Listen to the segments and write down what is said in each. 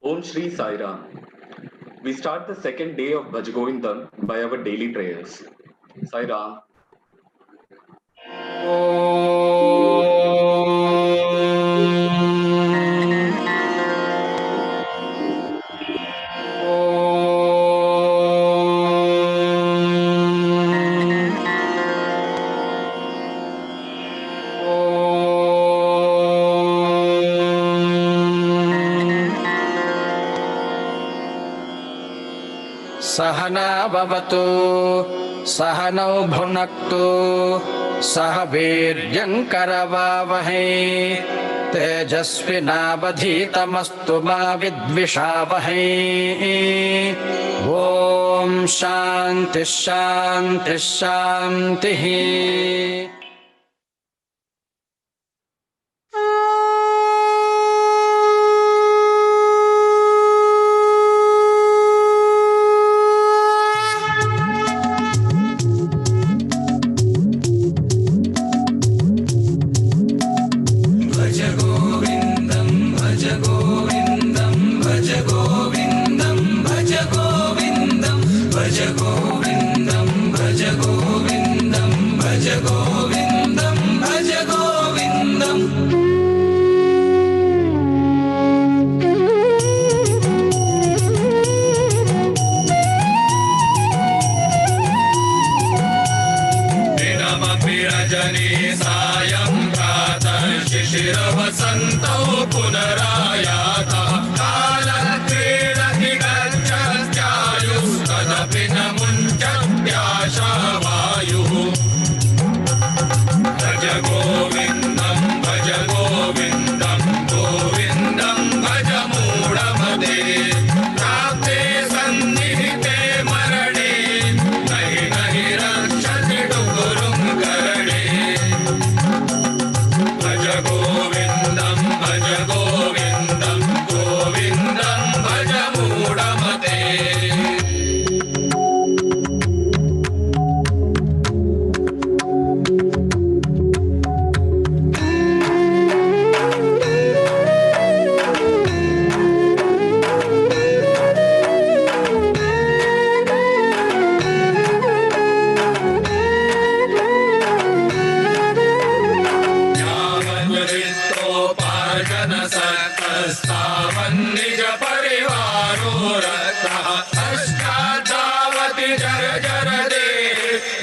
Om Shri Sai Ram. We start the second day of Bhajagovindam by our daily prayers. Sai Ram. सहना भवतु सहनौ भुनक्तु सह वीर्यङ्करवावहै तेजस्विनावधीतमस्तु मा विद्विषावहै। ॐ शान्तिः शान्तिः शान्तिः। शिशिरवसन्तौ पुनरायातः कालक्रीडति गच्छत्यायुस्तदपि न मुञ्चत्याशावायुः। भज गोविन्दं गोविन्दं भज मूढमते प्राप्ते सन्निहिते मरणे नहि नहि रक्षति डुगुरुं करणे। भज गोविन्दं भज मूढमते। निज परिवारो रतः पश्चाद्धावति जर जर दे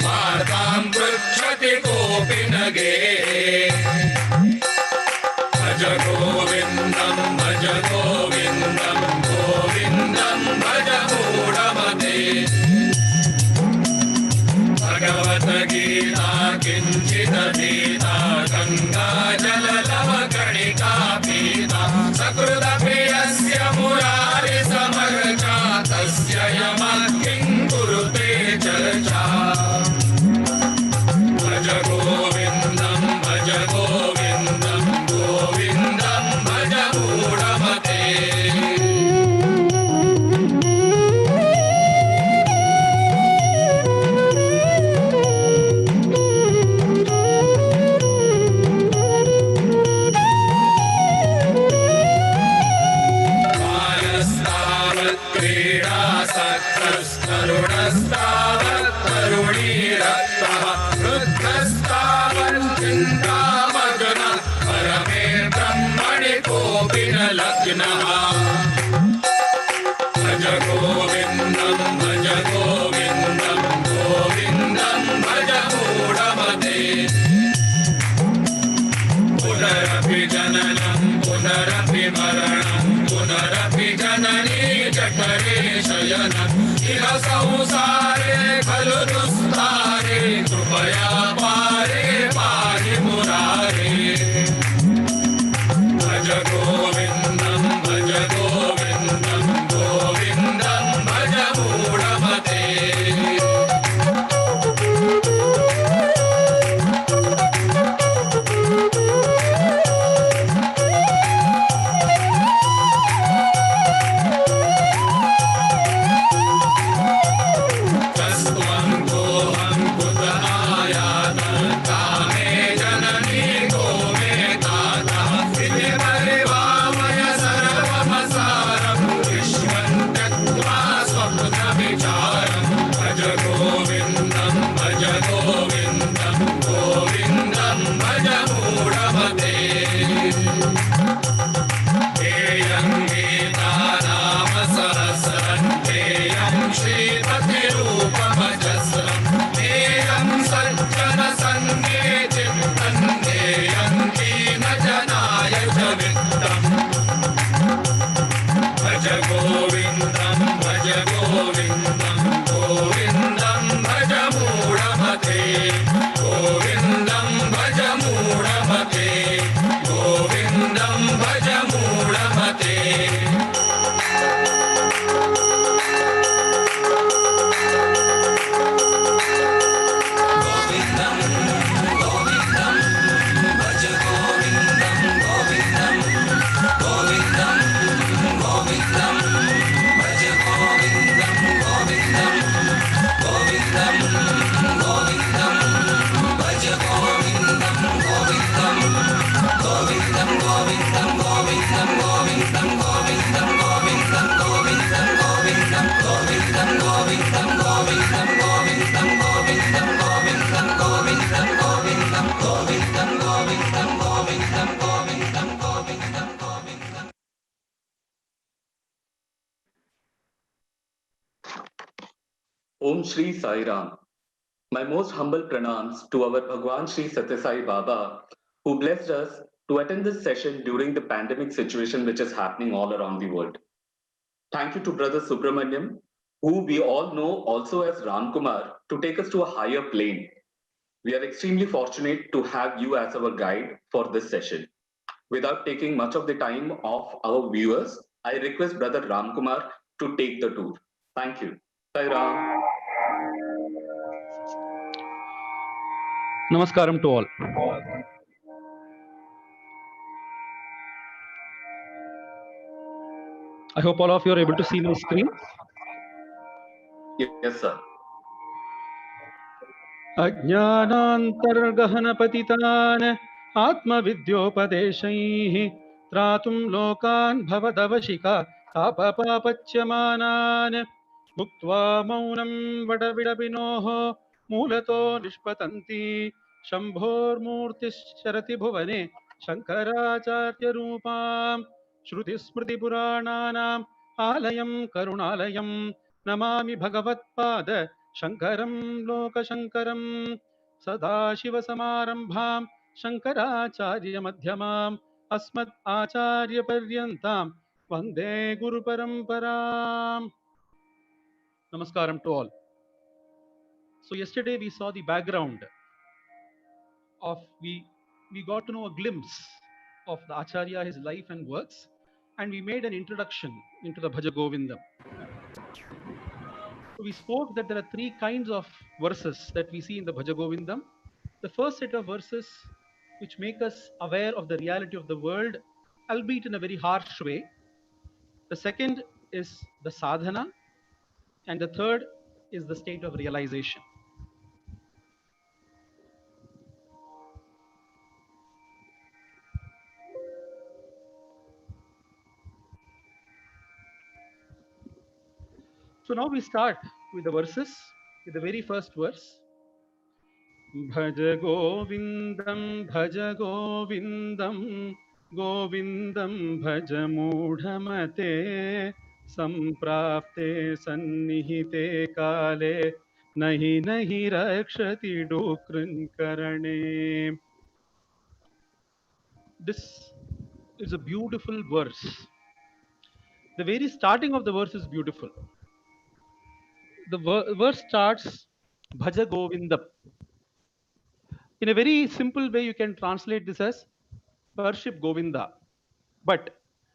वार्तां पृच्छति कोऽपि न गेः। भज गोविन्दं भज मूढमते। भगवद्गीता किञ्चिदधीता गङ्गा जललवकणिका पीता सकृदपि यस्य मुरारि समर्चा तस्य यमः किं कुरुते चर्चा। भज गोविन्दं भज मूढमते। तरुणस्तावत् तरुणीरक्तः वृद्धस्तावत् चिन्तामग्नः परमे ब्रह्मणि कोऽपि न लग्नः। भज गोविन्दं भज मूढमते। पुनरपि जननं पुनरपि मरणं पुनरपि जननी जठरे शयनम् इह संसारे खलु दुस्तारे कृपया पारे भज मूढमते ध्येयं गीतानाम सहस्रं ध्येयं श्रीपतिरूपमजस्रं ध्येयं सज्जनसङ्गे चित्तं ध्येयं दीनजनाय च वित्तम् भज गोविन्दं भज गोविन्दं गोविन्दं भज मूढमते गोविन्दं भज मूढमते गोविन्दं भज मूढमते Om Shri Sai Ram. My most humble pranams to our Bhagwan Shri Satya Sai Baba, who blessed us to attend this session during the pandemic situation which is happening all around the world. Thank you to Brother Subramaniam, who we all know also as Ram Kumar, to take us to a higher plane. We are extremely fortunate to have you as our guide for this session. Without taking much of the time of our viewers, I request Brother Ram Kumar to take the tour. Thank you. Sai Ram. Namaskaram to all. I hope all of you are able to see my screen. Yes, sir. अज्ञानान्तर्गहनपतितान् आत्मविद्योपदेशैः त्रातुं लोकान् भवदवशिका तापपापच्यमानान् भुक्त्वा मौनं वडविडपिनोः मूलतो निष्पतन्ति शम्भोर्मूर्तिश्चरति भुवने शङ्कराचार्यरूपां श्रुतिस्मृतिपुराणानाम् आलयं करुणालयं नमामि भगवत्पाद शङ्करं लोकशङ्करं सदाशिवसमारम्भां शङ्कराचार्यमध्यमाम् अस्मत् आचार्यपर्यन्तां वन्दे गुरुपरम्पराम्. Namaskaram to all. So yesterday we saw the background of, we got to know a glimpse of the Acharya, his life and works, and we made an introduction into the Bhaja Govindam. We spoke that there are three kinds of verses that we see in the Bhaja Govindam. The first set of verses which make us aware of the reality of the world, albeit in a very harsh way. The second is the sadhana, and the third is the state of realization. So now we start with the verses, with the very first verse. Bhaja Govindam, Bhaja Govindam, Govindam Bhaja Mudhamate, Samprapte Sannihite Kale, Nahi Nahi Rakshati Dukrin Karane. This is a beautiful verse. The very starting of the verse is beautiful. The verse starts Bhaja Govindam. In a very simple way, you can translate this as worship Govinda. But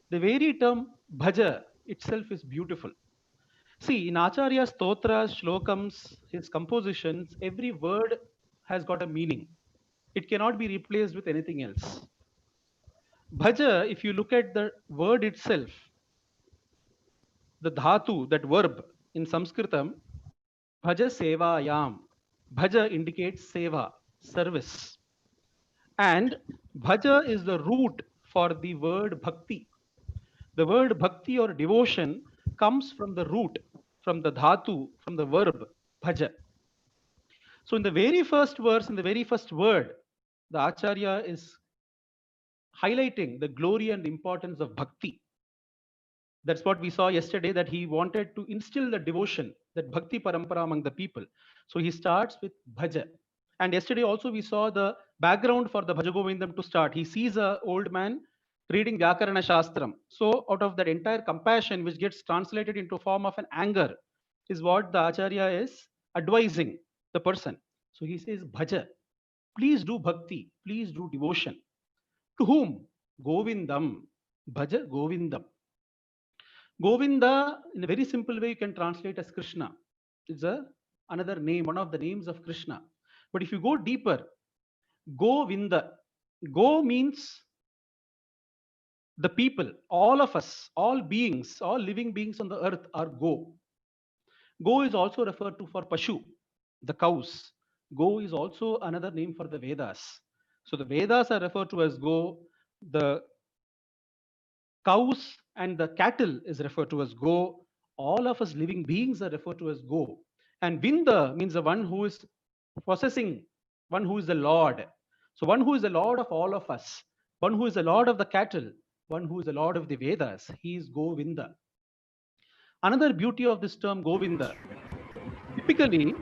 the very term Bhaja itself is beautiful. See, in Acharya's stotras, shlokams, his compositions, every word has got a meaning. It cannot be replaced with anything else. Bhaja, if you look at the word itself, the dhatu, that verb in Sanskritam, Bhaja sevayam. Bhaja indicates seva, service. And Bhaja is the root for the word bhakti. The word bhakti or devotion comes from the root, from the dhatu, from the verb Bhaja. So in the very first verse, in the very first word, the Acharya is highlighting the glory and importance of bhakti. That's what we saw yesterday, that he wanted to instill the devotion, that bhakti parampara among the people. So he starts with bhaja. And yesterday also we saw the background for the Bhaja Govindam to start. He sees a old man reading Vyakarana Shastram. So out of that entire compassion, which gets translated into form of an anger, is what the Acharya is advising the person. So he says, Bhaja, please do bhakti, please do devotion. To whom? Govindam. Bhaja Govindam. Govinda, in a very simple way, you can translate as Krishna. It's another name, one of the names of Krishna. But if you go deeper, Govinda. Go means the people, all of us, all beings, all living beings on the earth are go. Go is also referred to for Pashu, the cows. Go is also another name for the Vedas. So the Vedas are referred to as go. The cows and the cattle is referred to as go. All of us living beings are referred to as go. And Vinda means the one who is possessing, one who is the Lord. So one who is the Lord of all of us, one who is the Lord of the cattle, one who is the Lord of the Vedas, he is Govinda. Another beauty of this term Govinda, typically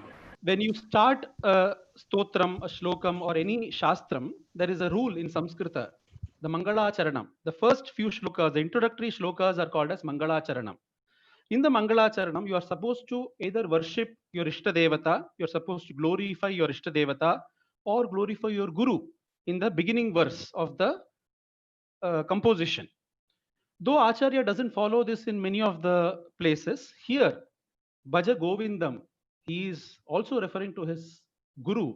when you start a stotram, a shlokam, or any shastram, there is a rule in Sanskrita, the Mangalacharanam. The first few shlokas, the introductory shlokas are called as Mangalacharanam. In the Mangalacharanam, you are supposed to either worship your Ishtadevata, you're supposed to glorify your Ishtadevata, or glorify your Guru in the beginning verse of the composition. Though Acharya doesn't follow this in many of the places, here, Bhaja Govindam, he is also referring to his Guru,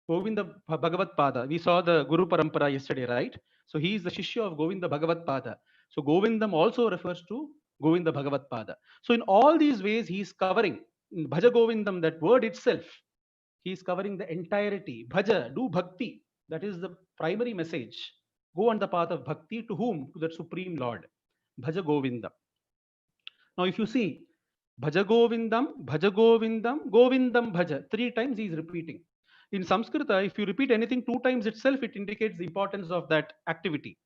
Govinda Bhagavat Pada. We saw the Guru Parampara yesterday, right? So he is the Shishya of Govinda Bhagavat Pada. So Govindam also refers to Govinda Bhagavat Pada. So in all these ways, he is covering, in Bhaja Govindam, that word itself, he is covering the entirety. Bhaja, do bhakti. That is the primary message. Go on the path of bhakti to whom? To the Supreme Lord. Bhaja Govinda. Now, if you see, Bhaja Govindam, Bhaja Govindam, Govindam Bhaja. 3 times he is repeating. In Sanskrita, if you repeat anything 2 times itself, it indicates the importance of that activity.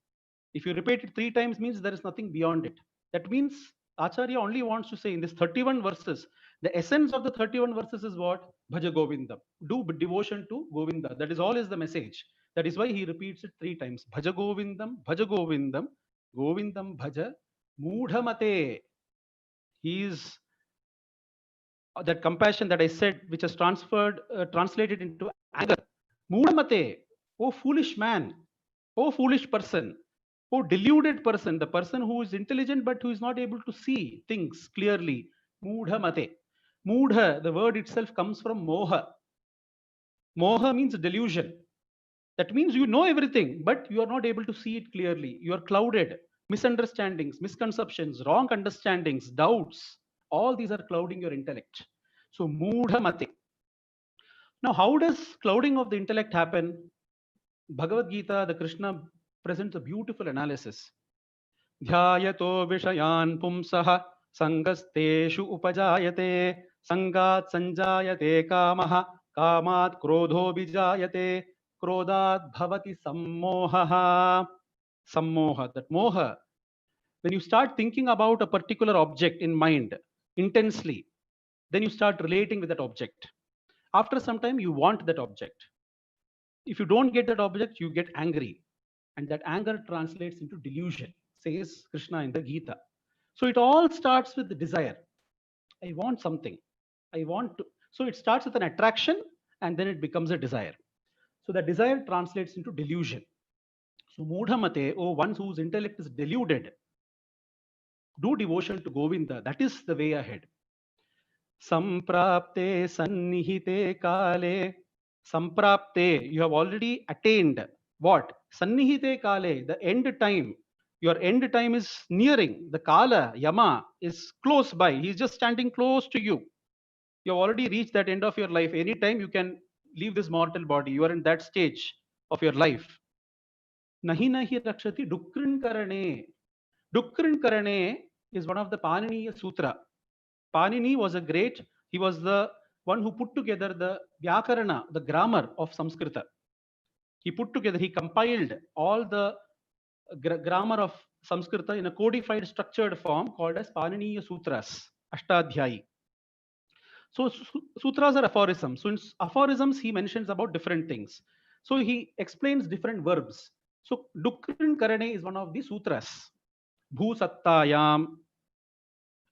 If you repeat it 3 times, means there is nothing beyond it. That means Acharya only wants to say in this 31 verses, the essence of the 31 verses is what? Bhaja Govindam. Do devotion to Govinda. That is all is the message. That is why he repeats it 3 times. Bhaja Govindam, Bhaja Govindam, Govindam Bhaja, Mudhamate. He is that compassion that I said, which has translated into anger. Mudhamate, oh foolish man, oh foolish person, oh deluded person, the person who is intelligent but who is not able to see things clearly. Mudhamate. Mudha, the word itself comes from moha. Moha means delusion. That means you know everything, but you are not able to see it clearly. You are clouded. Misunderstandings, misconceptions, wrong understandings, doubts, all these are clouding your intellect. So, Mudha Mate. Now, how does clouding of the intellect happen? Bhagavad Gita, the Krishna presents a beautiful analysis. Dhyayato Vishayan Pumsaha Sangasteshu Upajayate Sangat Sanjayate Kamaha Kamat Krodho Bijayate Krodat Bhavati Sammohaha. Sammoha, that moha. When you start thinking about a particular object in mind intensely, then you start relating with that object. After some time, you want that object. If you don't get that object, you get angry. And that anger translates into delusion, says Krishna in the Gita. So it all starts with the desire. I want something. I want to. So it starts with an attraction and then it becomes a desire. So the desire translates into delusion. So Mudhamate, oh, one whose intellect is deluded, do devotion to Govinda. That is the way ahead. Samprapte sannihite kale. Samprapte, you have already attained what? Sannihite kale, the end time. Your end time is nearing. The kala, yama, is close by. He's just standing close to you. You have already reached that end of your life. Anytime you can leave this mortal body. You are in that stage of your life. Nahi nahi rakshati dukrin karane. Dukrin karane is one of the Paniniya Sutra. Panini was he was the one who put together the Vyakarana, the grammar of Sanskrita. He put together, he compiled all the grammar of Sanskrita in a codified, structured form called as Paniniya Sutras, Ashtadhyayi. So sutras are aphorisms. So in aphorisms, he mentions about different things. So he explains different verbs. So Dukrin Karane is one of the sutras. Bhu Sattayam,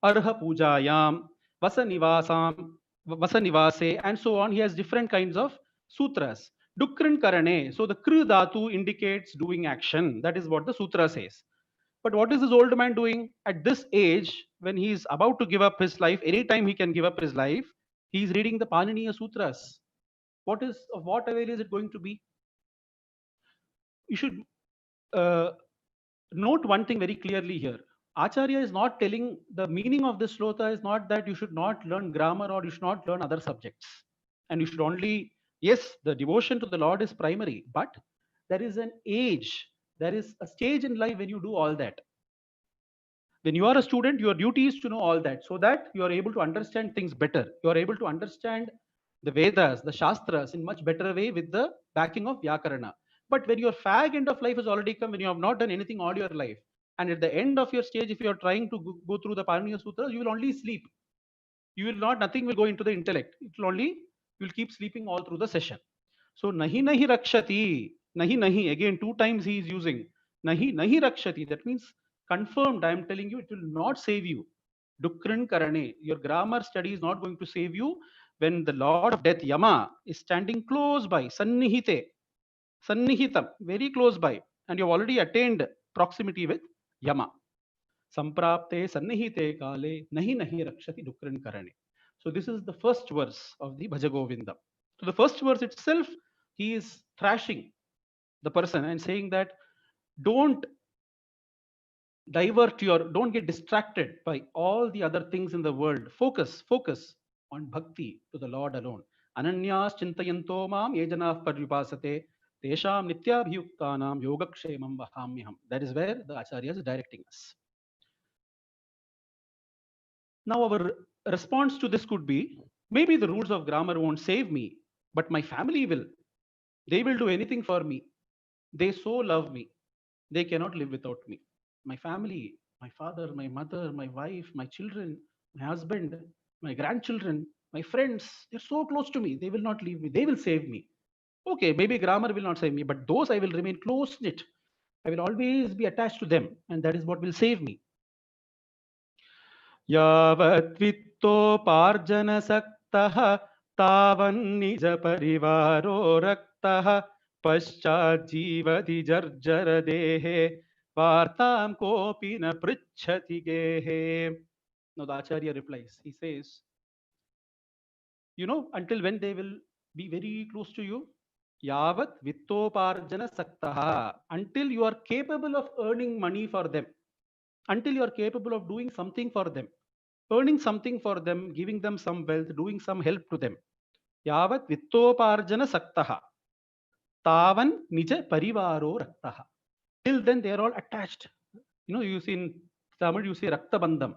Arha Pujayam, Vasanivasam, Vasanivase, and so on. He has different kinds of sutras. Dukrin Karane. So the Kru Dhatu indicates doing action. That is what the sutra says. But what is this old man doing at this age when he is about to give up his life? Anytime he can give up his life, he is reading the Paniniya Sutras. What is of what avail is it going to be? You should note one thing very clearly here. Acharya is not telling the meaning of this slota is not that you should not learn grammar or you should not learn other subjects. And you should only, yes, the devotion to the Lord is primary, but there is an age, there is a stage in life when you do all that. When you are a student, your duty is to know all that so that you are able to understand things better. You are able to understand the Vedas, the Shastras in much better way with the backing of Vyakarana. But when your fag end of life has already come, when you have not done anything all your life, and at the end of your stage, if you are trying to go through the Paniniya Sutras, you will only sleep. You will not, nothing will go into the intellect. It will only, you will keep sleeping all through the session. So nahi nahi rakshati, nahi, again 2 times he is using nahi rakshati. That means confirmed. I am telling you, it will not save you. Dukrin karane, your grammar study is not going to save you when the Lord of Death Yama is standing close by, sannihite, sannihitam, very close by, and you have already attained proximity with Yama. Samprapte sannihite kale nahi rakshati dukrin karane. So this is the first verse of the Bhaja Govinda. So the first verse itself, he is thrashing the person and saying that don't don't get distracted by all the other things in the world. Focus on bhakti to the Lord alone. Ananyas chintayanto mam yejanah paryupasate tesham nityabhyuktanam yogakshemam vahamyaham. That is where the Acharya is directing us. Now our response to this could be, maybe the rules of grammar won't save me, but my family will. They will do anything for me. They so love me. They cannot live without me. My family, my father, my mother, my wife, my children, my husband, my grandchildren, my friends, they're so close to me. They will not leave me. They will save me. Okay, maybe grammar will not save me, but those I will remain close knit. I will always be attached to them, and that is what will save me. Yavat vittoparjana saktah tavan nija parivaro raktah paschat jivati jarjara dehe vartam kopi na pritchati gehe. Now the Acharya replies, he says, you know, until when they will be very close to you? Yavat vittoparjana saktah, until you are capable of earning money for them, until you are capable of doing something for them, earning something for them, giving them some wealth, doing some help to them. Yavat vittoparjana saktaha tavan nija parivaro raktaha. Till then they are all attached. You know, you see in Tamil, you say rakta bandham,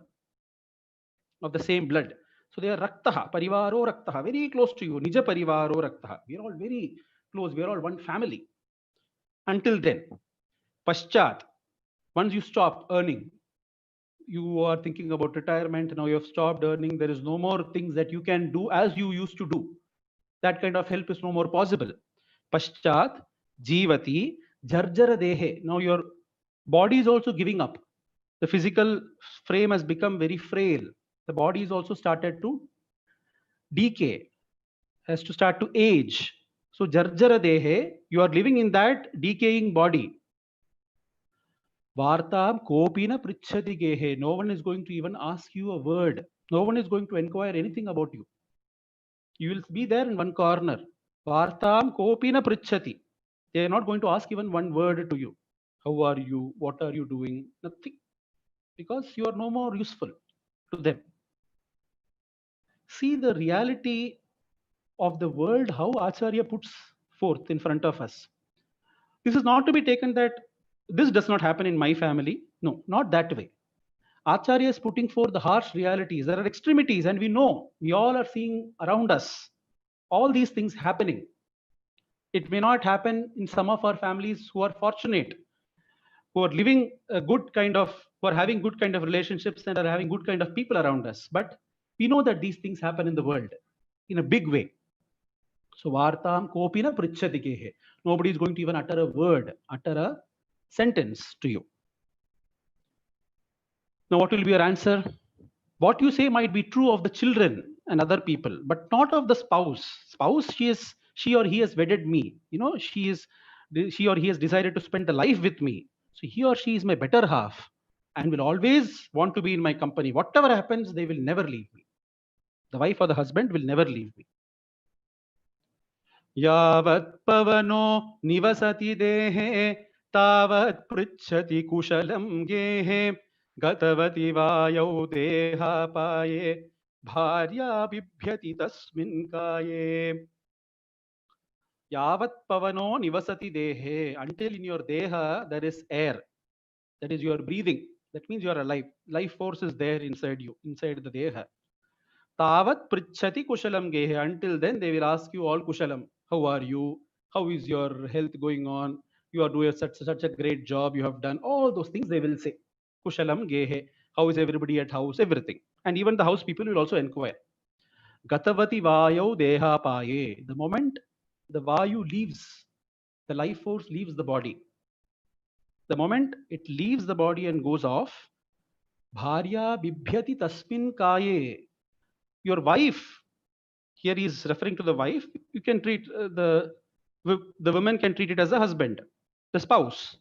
of the same blood. So they are raktaha, parivaro raktaha, very close to you. Nija parivaro raktaha. We are all very close. We are all one family. Until then, paschat, once you stop earning, you are thinking about retirement, now you have stopped earning, there is no more things that you can do as you used to do. That kind of help is no more possible. Paschat, jivati, jarjara dehe. Now your body is also giving up. The physical frame has become very frail. The body is also started to decay, has to start to age. So jarjara dehe, you are living in that decaying body. Vartam kopina prichhati gehe. No one is going to even ask you a word. No one is going to inquire anything about you. You will be there in one corner. Vartam kopina prichhati. They are not going to ask even one word to you. How are you? What are you doing? Nothing. Because you are no more useful to them. See the reality of the world, how Acharya puts forth in front of us. This is not to be taken that this does not happen in my family. No, not that way. Acharya is putting forth the harsh realities. There are extremities, and we know, we all are seeing around us all these things happening. It may not happen in some of our families who are fortunate, who are living a good kind of, who are having good kind of relationships and are having good kind of people around us. But we know that these things happen in the world in a big way. So vartam kopina prichhati kehe. Nobody is going to even utter a word, utter a sentence to you. Now, what will be your answer? What you say might be true of the children and other people, but not of the spouse. Spouse, she or he has wedded me. You know, she or he has decided to spend the life with me. So he or she is my better half and will always want to be in my company. Whatever happens, they will never leave me. The wife or the husband will never leave me. यावत् पवनो निवसति देहे तावत् पृच्छति कुशलं गेहे गतवति वायौ देहापाये भार्या बिभ्यति तस्मिन् काये. Yavat pavano nivasati dehe. Until in your deha there is air, that is, you are breathing. That means you are alive. Life force is there inside you, inside the deha. Tavat prichhati kushalam gehe. Until then, they will ask you all kushalam. How are you? How is your health going on? You are doing such a great job. You have done all those things. They will say kushalam gehe. How is everybody at house? Everything, and even the house people will also inquire. Gatavati vayau deha paye. The moment the vayu leaves, the life force leaves the body. The moment it leaves the body and goes off, bharya bibhyati tasmin kaye. Your wife, here he is referring to the wife. You can treat the woman can treat it as a husband, the spouse.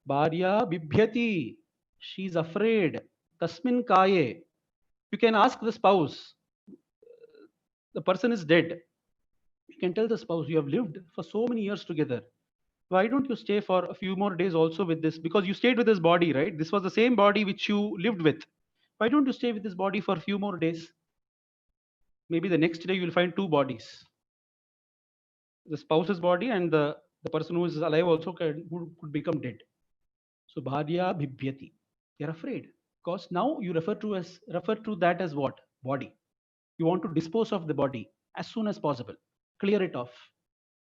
Bharya bibhyati, she is afraid. Tasmin kaye. You can ask the spouse. The person is dead. You can tell the spouse, you have lived for so many years together. Why don't you stay for a few more days also with this? Because you stayed with this body, right? This was the same body which you lived with. Why don't you stay with this body for a few more days? Maybe the next day you will find two bodies. The spouse's body and the person who is alive also who could become dead. So bharya bhibhyati. You're afraid. Because now you refer to that as what? Body. You want to dispose of the body as soon as possible. Clear it off.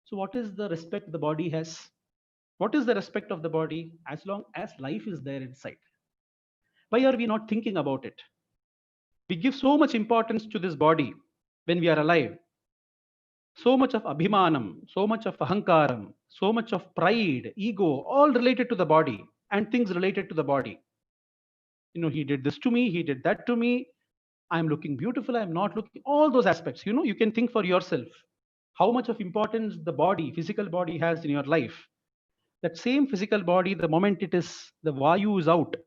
So what is the respect the body has? What is the respect of the body as long as life is there inside? Why are we not thinking about it? We give so much importance to this body when we are alive. So much of abhimanam, so much of ahankaram, so much of pride, ego, all related to the body and things related to the body. You know, he did this to me, he did that to me. I'm looking beautiful, I'm not looking, all those aspects. You know, you can think for yourself how much of importance the body, physical body has in your life. That same physical body, the moment the vayu is out,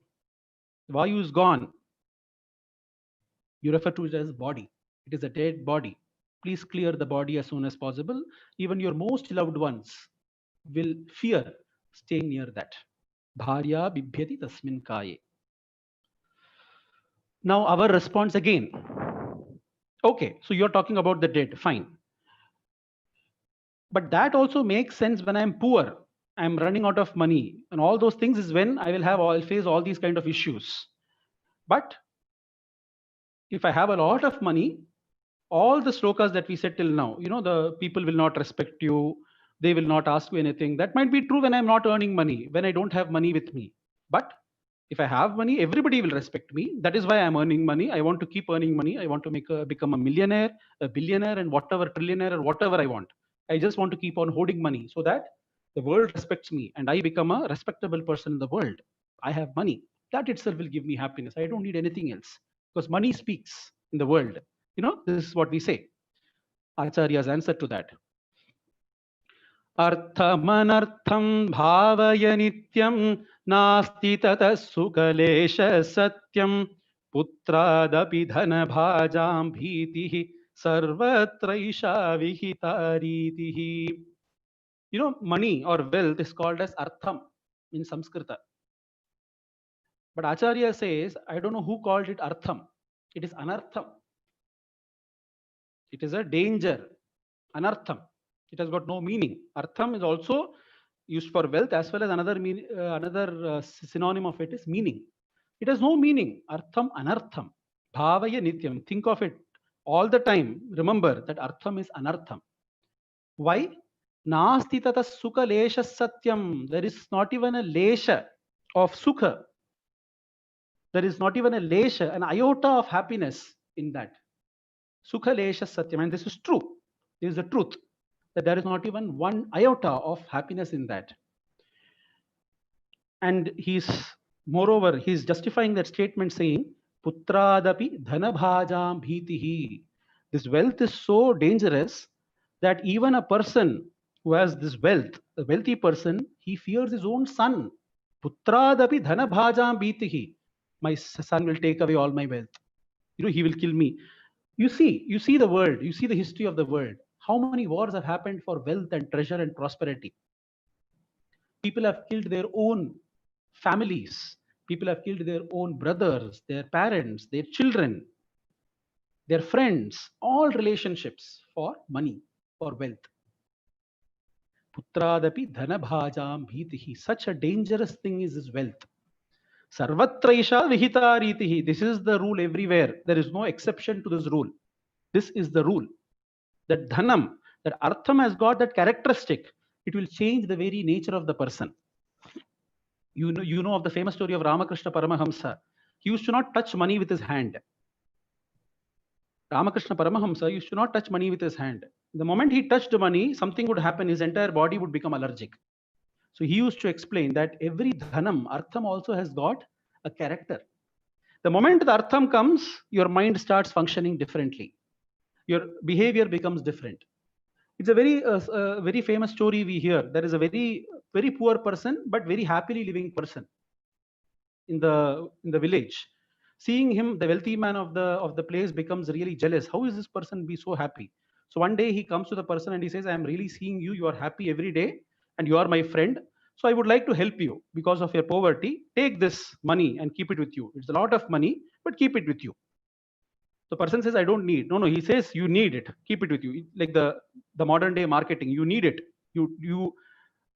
the vayu is gone, you refer to it as body. It is a dead body. Please clear the body as soon as possible. Even your most loved ones will fear staying near that. Bharya bibhyati tasmin kaye. Now our response again. Okay, so you're talking about the dead, fine. But that also makes sense when I'm poor, I'm running out of money, and all those things is when I'll face all these kind of issues. But if I have a lot of money, all the slokas that we said till now, you know, the people will not respect you, they will not ask you anything. That might be true when I'm not earning money, when I don't have money with me. But if I have money, everybody will respect me. That is why I'm earning money. I want to keep earning money. I want to become a millionaire, a billionaire, and whatever, trillionaire, or whatever I want. I just want to keep on hoarding money so that the world respects me and I become a respectable person in the world. I have money. That itself will give me happiness. I don't need anything else because money speaks in the world. You know, this is what we say. Acharya's answer to that. Arthamanartham bhavaya nityam nasti tata sukalesha satyam putradapi dhana bhajam bhitihi sarvatraisha vihitaritihi. You know, money or wealth is called as artham in Sanskrita. But Acharya says, I don't know who called it artham. It is anartham. It is a danger. Anartham. It has got no meaning. Artham is also used for wealth as well as another synonym of it is meaning. It has no meaning. Artham, anartham. Bhavaya nityam. Think of it all the time. Remember that artham is anartham. Why? Nasti tata sukha lesha satyam. There is not even a lesha of sukha. There is not even a lesha, an iota of happiness in that. Sukha lesha satyam. And this is true. This is the truth. That there is not even one iota of happiness in that. And moreover, he's justifying that statement saying, Putradapi dhanabhajam bhitihi. This wealth is so dangerous that even a person who has this wealth, a wealthy person, he fears his own son. Putradapi dhanabhajam bhitihi. My son will take away all my wealth. He will kill me. You see the world, you see the history of the world. How many wars have happened for wealth and treasure and prosperity? People have killed their own families. People have killed their own brothers, their parents, their children, their friends, all relationships for money, for wealth. Putradapi dhanabhajam bhitihi. Such a dangerous thing is this wealth. Sarvatraisha vihita ritihi. This is the rule everywhere. There is no exception to this rule. This is the rule. That dhanam, that artham has got that characteristic. It will change the very nature of the person. You know of the famous story of Ramakrishna Paramahamsa. He used to not touch money with his hand. Ramakrishna Paramahamsa used to not touch money with his hand. The moment he touched money, something would happen. His entire body would become allergic. So he used to explain that every dhanam, artham also has got a character. The moment the artham comes, your mind starts functioning differently. Your behavior becomes different. It's a very famous story we hear. There is a very poor person, but very happily living person in the village. Seeing him, the wealthy man of the place becomes really jealous. How is this person be so happy? So one day he comes to the person and he says, I am really seeing you. You are happy every day and you are my friend. So I would like to help you because of your poverty. Take this money and keep it with you. It's a lot of money, but keep it with you. The person says, I don't need. No, he says, you need it. Keep it with you. Like the modern day marketing, you need it. You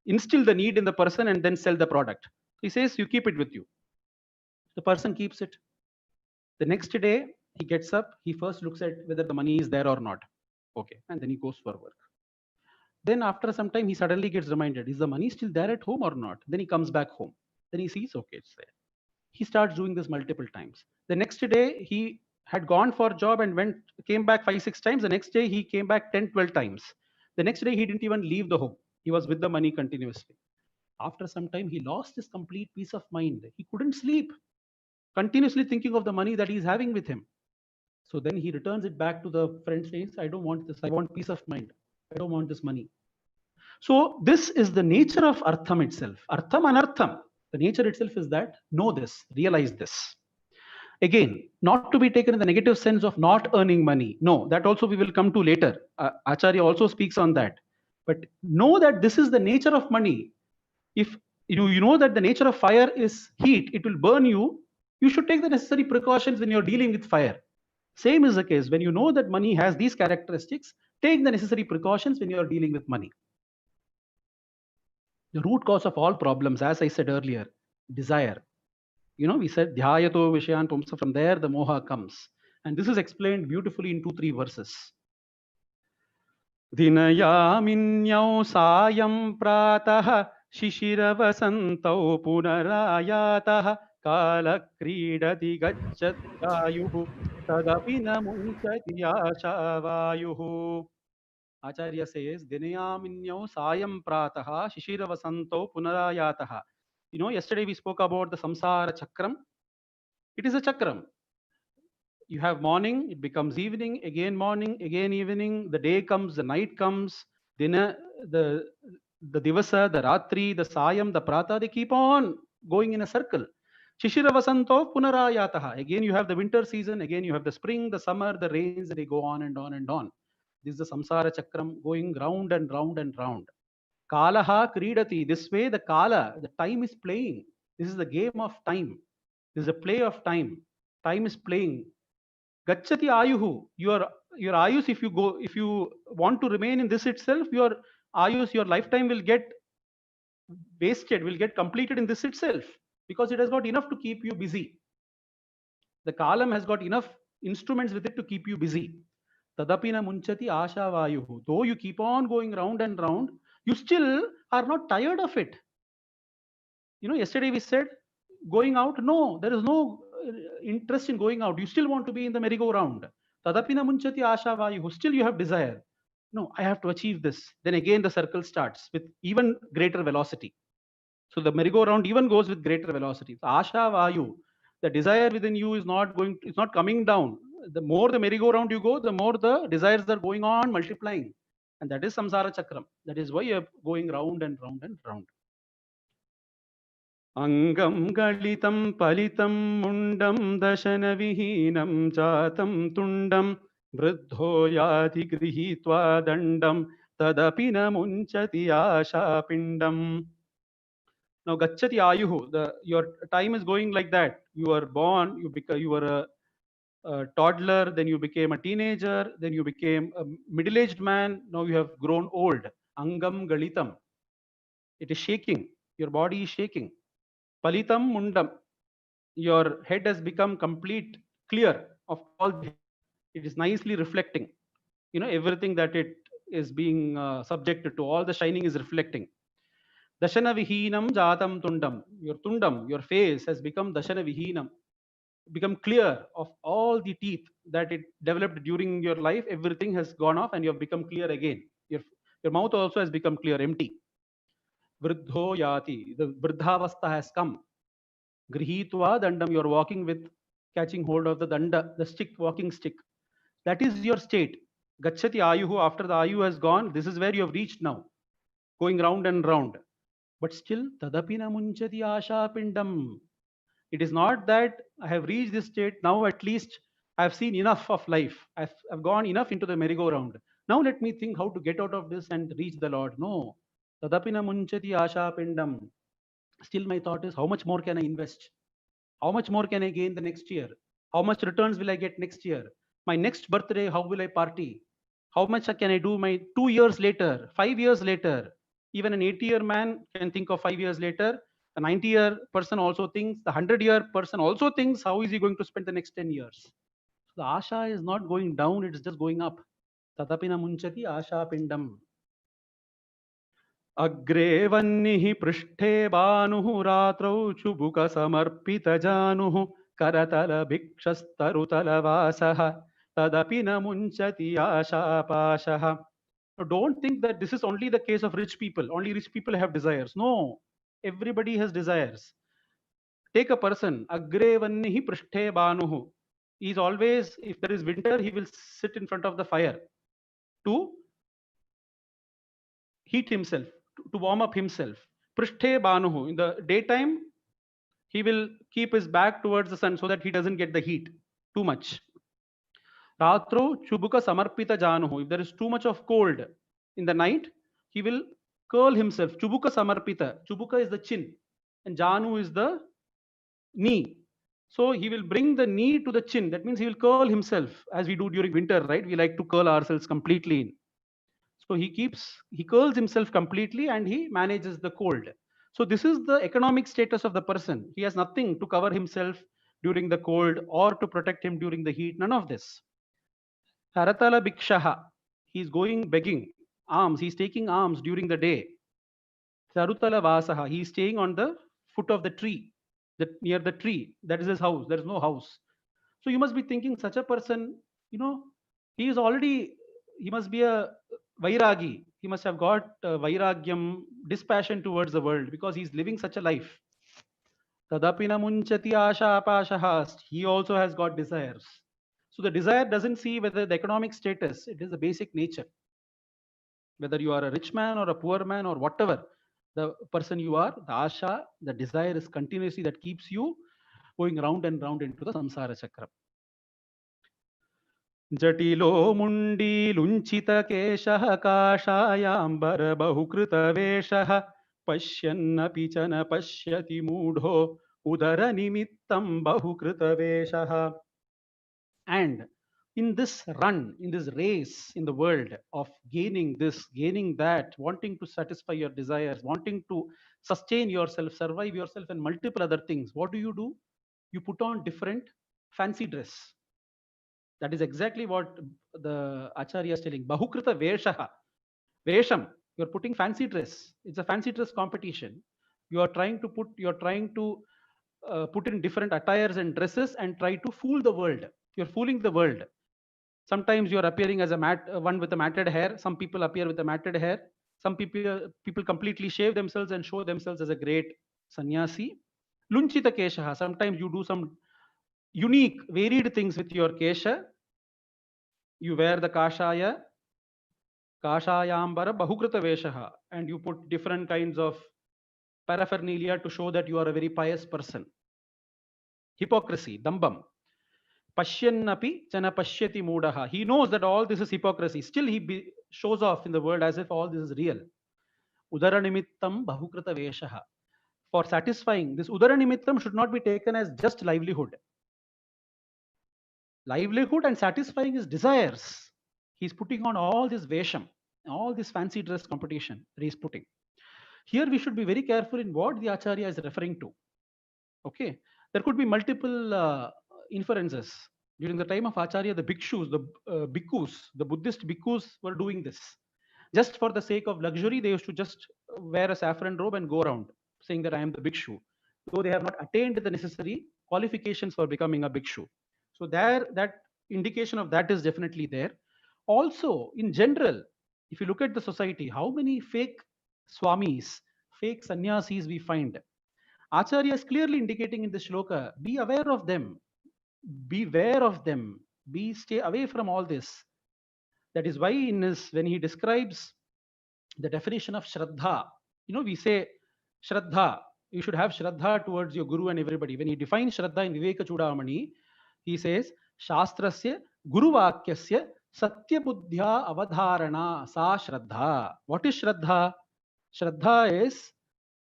instill the need in the person and then sell the product. He says, you keep it with you. The person keeps it. The next day, he gets up. He first looks at whether the money is there or not. Okay. And then he goes for work. Then after some time, he suddenly gets reminded, is the money still there at home or not? Then he comes back home. Then he sees, okay, it's there. He starts doing this multiple times. The next day, he had gone for a job and came back 5-6 times. The next day, he came back 10-12 times. The next day, he didn't even leave the home. He was with the money continuously. After some time, he lost his complete peace of mind. He couldn't sleep, continuously thinking of the money that he's having with him. So then he returns it back to the friend, says, I don't want this. I want peace of mind. I don't want this money. So this is the nature of artham itself. Artham anartham. The nature itself is that, know this, realize this. Again, not to be taken in the negative sense of not earning money. No, that also we will come to later. Acharya also speaks on that. But know that this is the nature of money. If you know that the nature of fire is heat, it will burn you. You should take the necessary precautions when you're dealing with fire. Same is the case. When you know that money has these characteristics, take the necessary precautions when you're dealing with money. The root cause of all problems, as I said earlier, desire. We said dhyayato vishayan pumsa. From there the moha comes, and this is explained beautifully in 2-3 verses. Dinayaminyau sayam pratah shishiravasanto punarayatah kala kridati gacchatyayuhu tadapi namunchati ashavayuhu. Acharya says, Dinayaminyau sayam pratah shishiravasanto punarayatah. Yesterday we spoke about the samsara chakram. It is a chakram. You have morning, it becomes evening, again morning, again evening. The day comes, the night comes. The divasa, the ratri, the sayam, the prata, they keep on going in a circle. Shishiravasanto punarayataha. Again you have the winter season, again you have the spring, the summer, the rains, they go on and on and on. This is the samsara chakram going round and round and round. Kalaha kridati. This way the kala, the time is playing. This is the game of time. This is a play of time. Time is playing. Gacchati ayuhu. Your ayus, if you want to remain in this itself, your ayus, your lifetime will get wasted, will get completed in this itself, because it has got enough to keep you busy. The kalam has got enough instruments with it to keep you busy. Tadapina munchati asha vayuhu. Though you keep on going round and round, You still are not tired of it. Yesterday we said going out. No, there is no interest in going out. You still want to be in the merry-go-round. Tadapina munchati asha vayu. Still you have desire. No, I have to achieve this. Then again the circle starts with even greater velocity. So the merry-go-round even goes with greater velocity. So asha vayu, the desire within you is not coming down. The more the merry-go-round you go, the more the desires are going on multiplying. And that is samsara chakram. That is why you are going round and round and round. Angam galitam palitam mundam dashana vihinam jatam tundam vruddho yati grihitva dandam tadapina munchati asha pindam. Now gachati ayuhu, your time is going like that. You are born, you were a toddler, then you became a teenager, then you became a middle-aged man, now you have grown old. Angam galitam. It is shaking. Your body is shaking. Palitam mundam. Your head has become complete clear of all. It is nicely reflecting. Everything that it is being subjected to, all the shining is reflecting. Dashana vihinam jatam tundam. Your tundam, your face has become dashana vihinam, become clear of all the teeth that it developed during your life. Everything has gone off and you have become clear again. Your mouth also has become clear, empty. Vruddho yati. The vruddhavastha has come. Grihitva dandam. You are walking with catching hold of the danda, the stick, walking stick. That is your state. Gachati ayuhu. After the ayu has gone, this is where you have reached now, going round and round. But still, tadapina munchati asha pindam. It is not that I have reached this state. Now at least I have seen enough of life. I've gone enough into the merry-go-round. Now let me think how to get out of this and reach the Lord. No. Tadapina munchati asha pindam. Still my thought is, how much more can I invest? How much more can I gain the next year? How much returns will I get next year? My next birthday, how will I party? How much can I do my 2 years later, 5 years later? Even an 80-year man can think of 5 years later. A 90-year person also thinks. The 100-year person also thinks, how is he going to spend the next 10 years? So the asha is not going down, it is just going up. Tatapina munchati asha pindam. अग्रे वह्निः पृष्ठे भानुः रात्रौ चुबुकसमर्पितजानुः करतलभिक्षस्तरुतलवासः तदपि न मुञ्चति आशापाशः. Don't think that this is only the case of rich people. Only rich people have desires. No, everybody has desires. Take a person, Agre vannihi prishthe banuhu. He is always, if there is winter, he will sit in front of the fire to heat himself, to warm up himself. Prishthe banuhu. In the daytime, he will keep his back towards the sun so that he doesn't get the heat too much. Ratro chubuka samarpita januhu. If there is too much of cold in the night, he will curl himself. Chubuka samarpita. Chubuka is the chin and janu is the knee. So he will bring the knee to the chin. That means he will curl himself, as we do during winter, right? We like to curl ourselves completely in. So he curls himself completely and he manages the cold. So this is the economic status of the person. He has nothing to cover himself during the cold or to protect him during the heat. None of this. Haratala Bhikshaha. He's going begging alms. He's taking alms during the day. Sarutala Vasaha. He's staying on the foot of the tree, near the tree. That is his house. There is no house. So you must be thinking, such a person, he must be a Vairagi. He must have got Vairagyam, dispassion towards the world, because he's living such a life. Tadapina munchati asha apashahast. He also has got desires. So the desire doesn't see whether the economic status, it is the basic nature. Whether you are a rich man or a poor man or whatever the person you are, the asha, the desire is continuously that keeps you going round and round into the samsara chakra. Jatilo mundi lunchita keshah kashayambar bahukruta veshah pashyanna pichana pashyati mudho udara nimittam bahukruta veshah. And in this run, in this race in the world of gaining this, gaining that, wanting to satisfy your desires, wanting to sustain yourself, survive yourself, and multiple other things, what do? You put on different fancy dress. That is exactly what the Acharya is telling. Bahukruta Veshaha. Vesham. You're putting fancy dress. It's a fancy dress competition. You're trying to put in different attires and dresses and try to fool the world. You're fooling the world. Sometimes you're appearing as a one with a matted hair. Some people appear with a matted hair. Some people completely shave themselves and show themselves as a great sannyasi. Lunchita kesha. Sometimes you do some unique, varied things with your kesha. You wear the kashayambara bahukrita veshaha, and you put different kinds of paraphernalia to show that you are a very pious person. Hypocrisy, dambam. Pashyannapi chana pashyati mudaha. He knows that all this is hypocrisy. Still, he shows off in the world as if all this is real. Udaranimittam bahukrita veshaha. For satisfying, this udaranimittam should not be taken as just livelihood. Livelihood and satisfying his desires. He's putting on all this vesham, all this fancy dress competition that he's putting. Here we should be very careful in what the Acharya is referring to. Okay, there could be multiple inferences. During the time of Acharya, the bhikshus, the bhikkhus, the Buddhist bhikkhus were doing this. Just for the sake of luxury, they used to just wear a saffron robe and go around saying that I am the bhikshu, though they have not attained the necessary qualifications for becoming a bhikshu. So there, that indication of that is definitely there. Also, in general, if you look at the society, how many fake swamis, fake sannyasis we find? Acharya is clearly indicating in the shloka, be aware of them, beware of them, stay away from all this. That is why when he describes the definition of Shraddha, we say Shraddha, you should have Shraddha towards your Guru and everybody. When he defines Shraddha in Viveka Chudamani, he says, Shastrasya Guru Vakyasya Satya Buddhya Avadharana Sa Shraddha. What is Shraddha? Shraddha is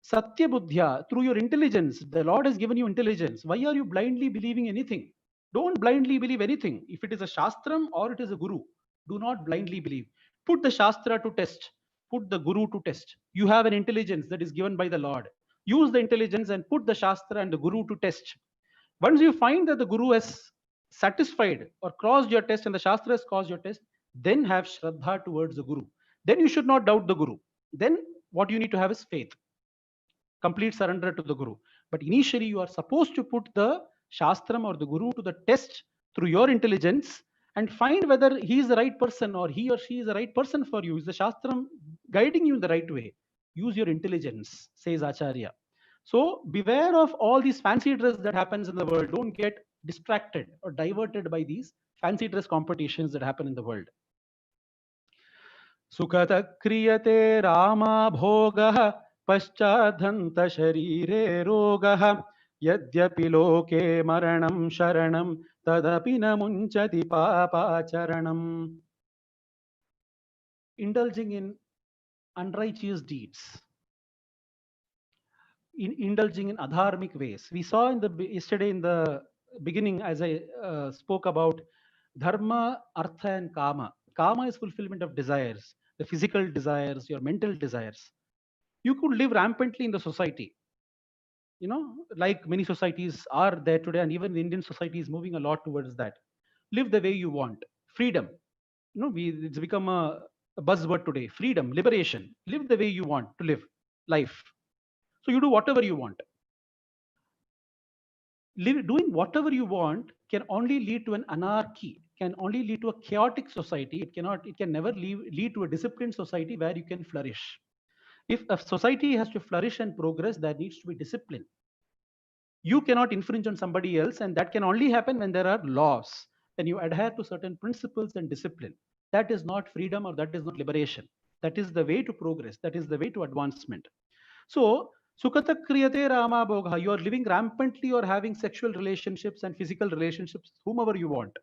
Satya Buddhya, through your intelligence. The Lord has given you intelligence. Why are you blindly believing anything? Don't blindly believe anything. If it is a Shastram or it is a Guru, do not blindly believe. Put the Shastra to test. Put the Guru to test. You have an intelligence that is given by the Lord. Use the intelligence and put the Shastra and the Guru to test. Once you find that the Guru has satisfied or crossed your test and the Shastra has crossed your test, then have Shraddha towards the Guru. Then you should not doubt the Guru. Then what you need to have is faith. Complete surrender to the Guru. But initially, you are supposed to put the Shastram or the Guru to the test through your intelligence and find whether he is the right person or he or she is the right person for you. Is the Shastram guiding you in the right way? Use your intelligence, says Acharya. So beware of all these fancy dress that happens in the world. Don't get distracted or diverted by these fancy dress competitions that happen in the world. Sukhata kriyate rama bhogaha पश्चादंत शरीरे रोगः यद्यपि लोके मरणं शरणं तदपि न मुञ्चति पापाचरणम्. Indulging in unrighteous deeds, indulging in adharmic ways. We saw yesterday in the beginning, as I spoke about dharma, artha, and kama. Kama is fulfillment of desires, the physical desires, your mental desires. You could live rampantly in the society, like many societies are there today, and even the Indian society is moving a lot towards that. Live the way you want. Freedom. It's become a buzzword today. Freedom, liberation. Live the way you want to live life. So you do whatever you want. Doing whatever you want can only lead to an anarchy, can only lead to a chaotic society. It can never lead to a disciplined society where you can flourish. If a society has to flourish and progress, there needs to be discipline. You cannot infringe on somebody else, and that can only happen when there are laws. When you adhere to certain principles and discipline. That is not freedom, or that is not liberation. That is the way to progress. That is the way to advancement. So, Sukhata kriyate rama bhoga. You are living rampantly or having sexual relationships and physical relationships, whomever you want.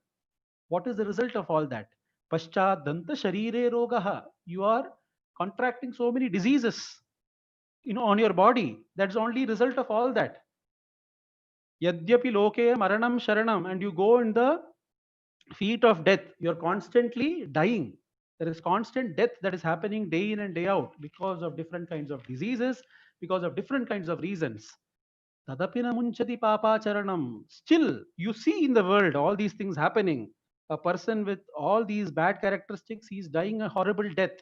What is the result of all that? Paschadanta sharire rogaha. You are contracting so many diseases, on your body. That's only result of all that. Yadyapi loke maranam sharanam, and you go in the feet of death. You're constantly dying. There is constant death that is happening day in and day out because of different kinds of diseases, because of different kinds of reasons. Tadapina munchati papa charanam. Still, you see in the world all these things happening. A person with all these bad characteristics, he's dying a horrible death.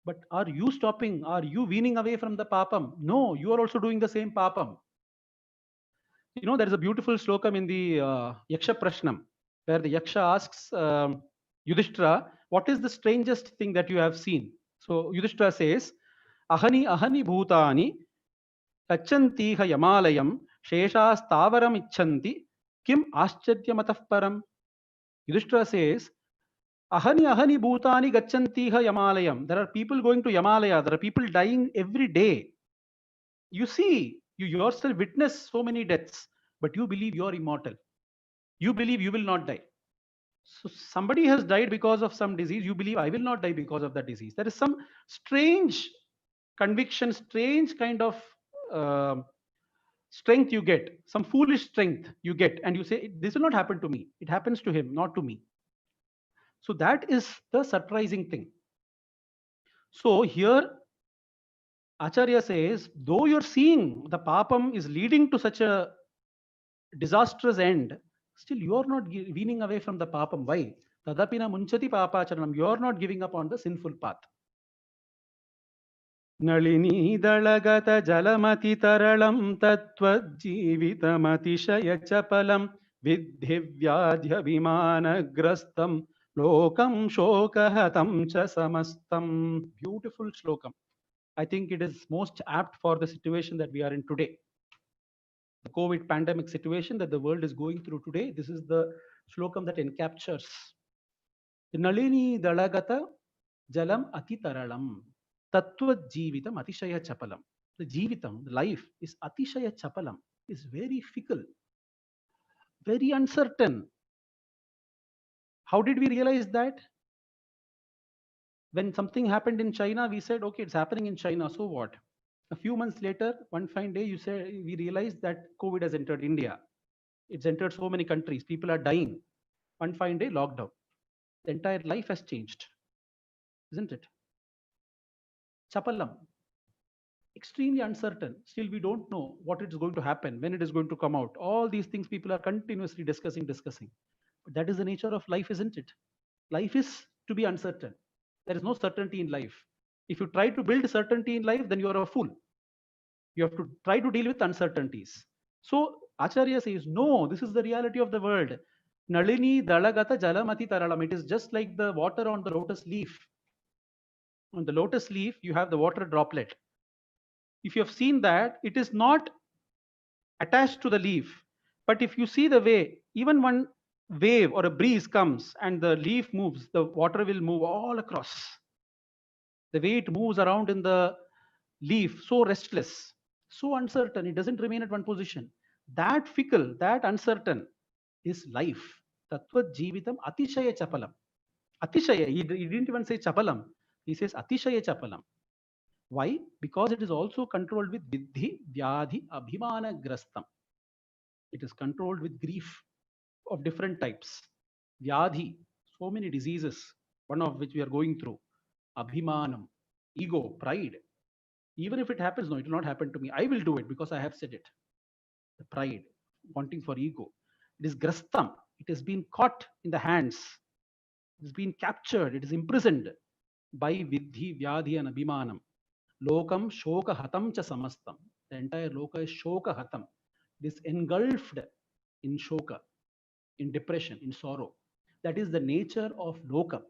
But are you stopping? Are you weaning away from the papam? No, you are also doing the same papam. You know, there is a beautiful slokam in the Yaksha Prashnam, where the Yaksha asks Yudhishthira, what is the strangest thing that you have seen? So Yudhishthira says, Ahani ahani bhutani gachantiha yamalayam sheshastavaram icchanti kim ascharyamatah param. Yudhishthira says, Ahani ahani bhutani gachantiha yamalayam. There are people going to Yamalaya. There are people dying every day. You see, you yourself witness so many deaths, but you believe you are immortal. You believe you will not die. So somebody has died because of some disease. You believe I will not die because of that disease. There is some strange conviction, strange kind of strength you get, some foolish strength you get, and you say, this will not happen to me. It happens to him, not to me. So that is the surprising thing. So here Acharya says, though you're seeing the papam is leading to such a disastrous end, still you are not weaning away from the papam. Why? Tadapina munchati papacharanam. You are not giving up on the sinful path. Nalini dalagata jalamati taralam tattvajjeevitamatishaya chapalam vidhivyadhya vimanagrastam lokam shokahatam cha samastam. Beautiful slokam. I think it is most apt for the situation that we are in today. The COVID pandemic situation that the world is going through today. This is the slokam that encaptures. Nalini dalagata jalam atitaralam tattva jeevitam atishaya chapalam. The jeevitam, the life, is atishaya chapalam, is very fickle, very uncertain. How did we realize that? When something happened in China, we said, okay, it's happening in China, so what? A few months later, one fine day, you said, we realized that COVID has entered India. It's entered so many countries. People are dying. One fine day, lockdown. The entire life has changed, isn't it? Chapalam, extremely uncertain. Still, we don't know what is going to happen, when it is going to come out. All these things people are continuously discussing. But that is the nature of life, isn't it? Life is to be uncertain. There is no certainty in life. If you try to build certainty in life, then you are a fool. You have to try to deal with uncertainties. So Acharya says, no, this is the reality of the world. Nalini dalagata jalamati taralam. It is just like the water on the lotus leaf. On the lotus leaf, you have the water droplet. If you have seen that, it is not attached to the leaf. But if you see the way, even one wave or a breeze comes and the leaf moves, the water will move all across. The way it moves around in the leaf, so restless, so uncertain, it doesn't remain at one position. That fickle, that uncertain is life. Tattva jeevitam atishaya chapalam. Atishaya, he didn't even say chapalam. He says atishaya chapalam. Why? Because it is also controlled with vidhi vyadhi abhimana grastam. It is controlled with grief of different types. Vyadhi, so many diseases, one of which we are going through. Abhimanam, ego, pride. Even if it happens, no, it will not happen to me. I will do it because I have said it. The pride, wanting for ego. It is grastam. It has been caught in the hands. It has been captured. It is imprisoned by vidhi, vyadhi, and abhimanam. Lokam shoka hatam cha samastam. The entire loka is shoka hatam. It is engulfed in shoka, in depression, in sorrow. That is the nature of lokam.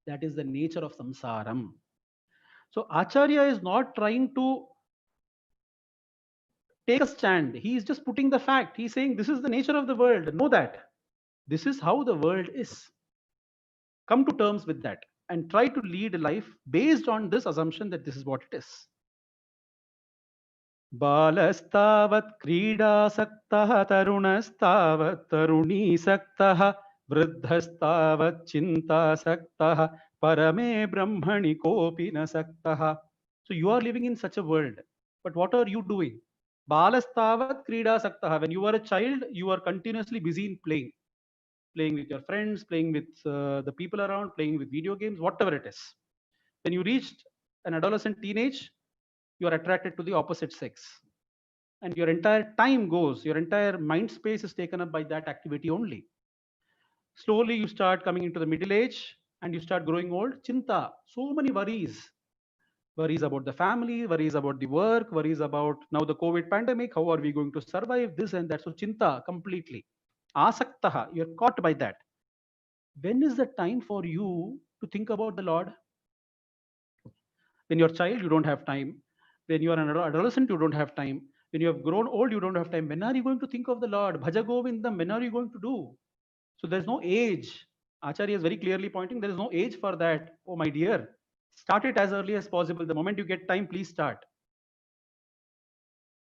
That is the nature of samsaram. So Acharya is not trying to take a stand. He is just putting the fact. He's saying this is the nature of the world. Know that. This is how the world is. Come to terms with that and try to lead a life based on this assumption that this is what it is. Balastavat kridasaktah tarunastavat tarunisaktah vruddhastavat chintasaktah parame brahmani kopi nasaktah. So you are living in such a world, but what are you doing? Balastavat kridasaktah. When you were a child, you were continuously busy in playing with your friends, playing with the people around, playing with video games, whatever it is. When you reached an adolescent teenage, you are attracted to the opposite sex. And your entire time goes, your entire mind space is taken up by that activity only. Slowly you start coming into the middle age and you start growing old. Chinta, so many worries. Worries about the family, worries about the work, worries about now the COVID pandemic, how are we going to survive this and that. So chinta completely. Asaktaha, you're caught by that. When is the time for you to think about the Lord? When you're a child, you don't have time. When you are an adolescent, you don't have time. When you have grown old, you don't have time. When are you going to think of the Lord? Bhaja Govindam, when are you going to do? So there's no age. Acharya is very clearly pointing, there is no age for that. Oh, my dear, start it as early as possible. The moment you get time, please start.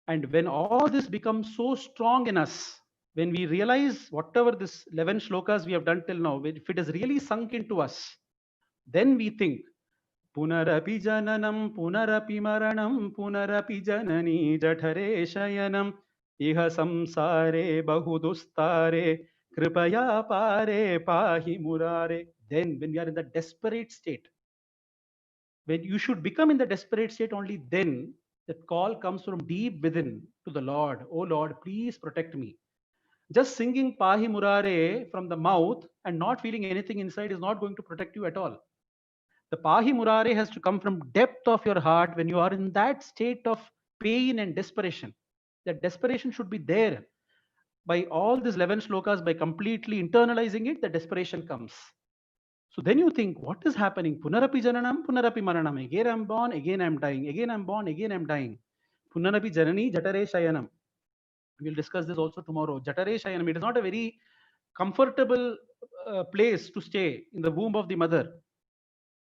And when all this becomes so strong in us, when we realize whatever this 11 shlokas we have done till now, if it has really sunk into us, then we think, Punarapi jananam, punarapi maranam, punarapi janani jathare shayanam, iha samsare bahudustare, kripaya pare pahi murare. Then when we are in the desperate state, when you should become in the desperate state, only then that call comes from deep within to the Lord. Oh Lord, please protect me. Just singing Pahi Murare from the mouth and not feeling anything inside is not going to protect you at all. The Pahi Murare has to come from depth of your heart when you are in that state of pain and desperation. That desperation should be there. By all these 11 shlokas, by completely internalizing it, the desperation comes. So then you think, what is happening? Punarapi jananam, punarapi maranam. Again I'm born, again I'm dying. Again I'm born, again I'm dying. Punarapi janani jatare shayanam. We'll discuss this also tomorrow. Jatare shayanam. It is not a very comfortable place to stay in the womb of the mother.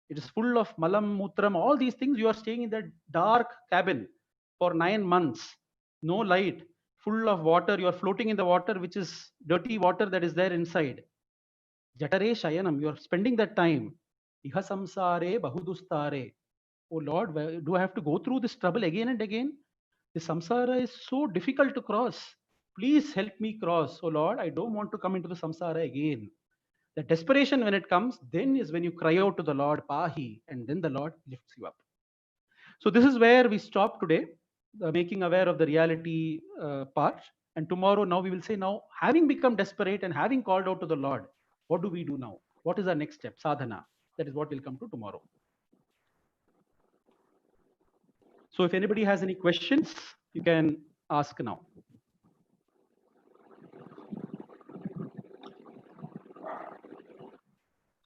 It is full of malam, mutram, all these things. You are staying in that dark cabin for 9 months. No light, full of water. You are floating in the water, which is dirty water that is there inside. Jatare shayanam, you are spending that time. Iha samsare bahudustare. Oh Lord, do I have to go through this trouble again and again? The samsara is so difficult to cross. Please help me cross. Oh Lord, I don't want to come into the samsara again. The desperation when it comes, then is when you cry out to the Lord, Pahi, and then the Lord lifts you up. So this is where we stop today, making aware of the reality part. And tomorrow, now we will say, now having become desperate and having called out to the Lord, what do we do now? What is our next step? Sadhana. That is what will come to tomorrow. So if anybody has any questions, you can ask now.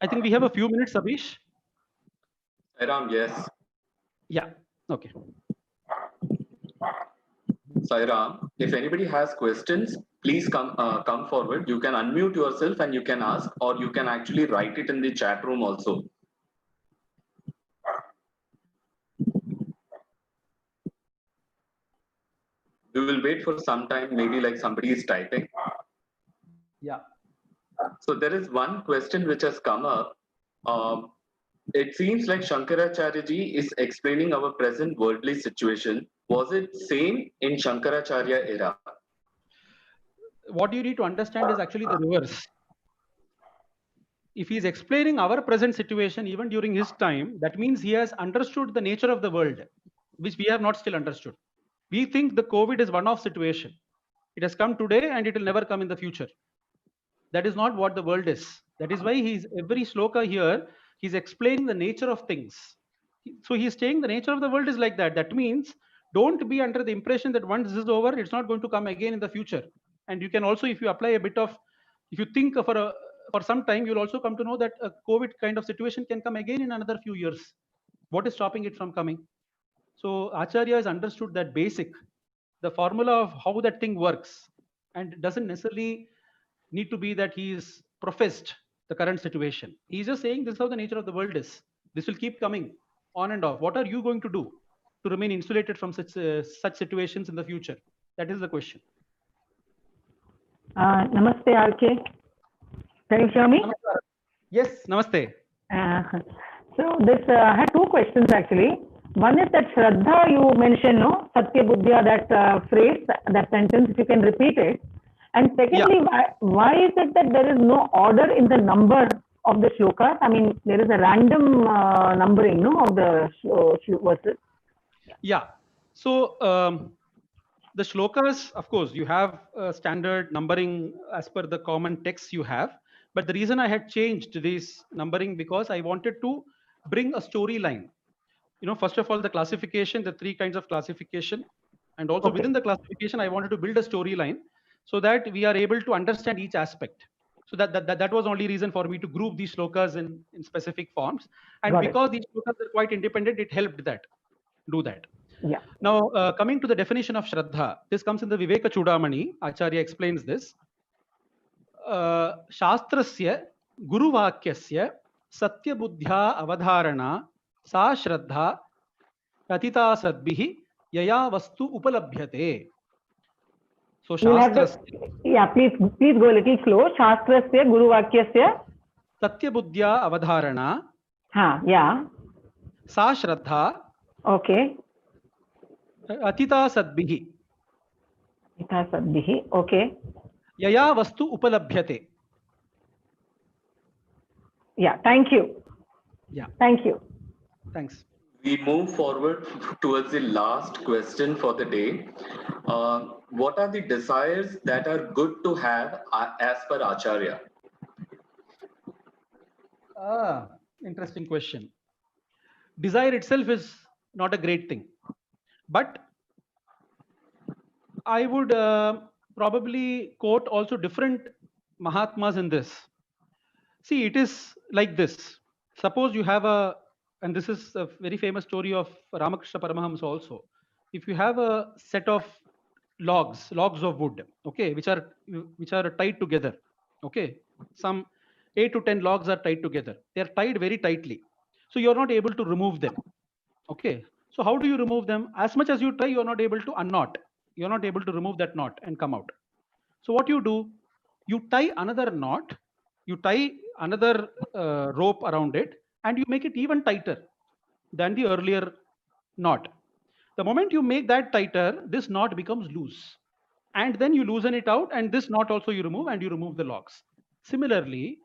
I think we have a few minutes, Abhish. Sairam, yes. Yeah. Okay. Sairam, if anybody has questions, please come forward. You can unmute yourself and you can ask, or you can actually write it in the chat room also. We will wait for some time, maybe like somebody is typing. Yeah. So there is one question which has come up. It seems like Shankaracharya ji is explaining our present worldly situation. Was it same in Shankaracharya era? What you need to understand is actually the reverse. If he is explaining our present situation even during his time, that means he has understood the nature of the world, which we have not still understood. We think the COVID is one-off situation. It has come today and it will never come in the future. That is not what the world is. That is why he's every sloka here, he's explaining the nature of things. So he's saying the nature of the world is like that. That means don't be under the impression that once this is over, it's not going to come again in the future. And you can also, if you apply a bit of, if you think for some time, you'll also come to know that a COVID kind of situation can come again in another few years. What is stopping it from coming? So Acharya has understood that basic, the formula of how that thing works, and it doesn't necessarily need to be that he is professed the current situation. He's just saying this is how the nature of the world is. This will keep coming on and off. What are you going to do to remain insulated from such situations in the future? That is the question. Namaste, RK. Can you hear me? Yes, namaste. So this, I had two questions actually. One is that Shraddha you mentioned, no? Satya Buddhya, that phrase, that sentence, if you can repeat it. And secondly, why is it that there is no order in the number of the shlokas? I mean, there is a random numbering, no, of the verses. Yeah. So the shlokas, of course, you have standard numbering as per the common texts you have. But the reason I had changed this numbering because I wanted to bring a storyline. first of all, the classification, the three kinds of classification, and also Okay. within the classification, I wanted to build a storyline so that we are able to understand each aspect. So that was only reason for me to group these shlokas in specific forms. And Got it. because these shlokas are quite independent, it helped do that. Yeah. Now, coming to the definition of Shraddha, this comes in the Viveka Chudamani. Acharya explains this. Shastrasya Guruvakyasya Satyabuddhya Avadharana Sa Shraddha Patita Sadbihi Yaya Vastu Upalabhyate. So You'll have to, Shastrasya yeah, please go a little slow. Shastrasya Guruvakyasya. Satyabuddhya Avadharana Yeah. Sa Shraddha Okay. Atita Sadbihi Ita Sadbihi. Okay. Yaya Vastu Upalabhyate. Yeah. Thank you. Yeah, Thank you. thanks. We move forward towards the last question for the day. What are the desires that are good to have as per Acharya? Interesting question. Desire itself is not a great thing, but I would probably quote also different Mahatmas in this. See, it is like this. Suppose you have and this is a very famous story of Ramakrishna Paramahamsa also. If you have a set of logs of wood, okay, which are tied together, okay, some 8 to 10 logs are tied together. They are tied very tightly, so you are not able to remove them. Okay, so how do you remove them? As much as you try, you are not able to unknot. You are not able to remove that knot and come out. So what you do? You tie another knot. You tie another rope around it, and you make it even tighter than the earlier knot. The moment you make that tighter, this knot becomes loose, and then you loosen it out, and this knot also you remove, and you remove the logs. Similarly,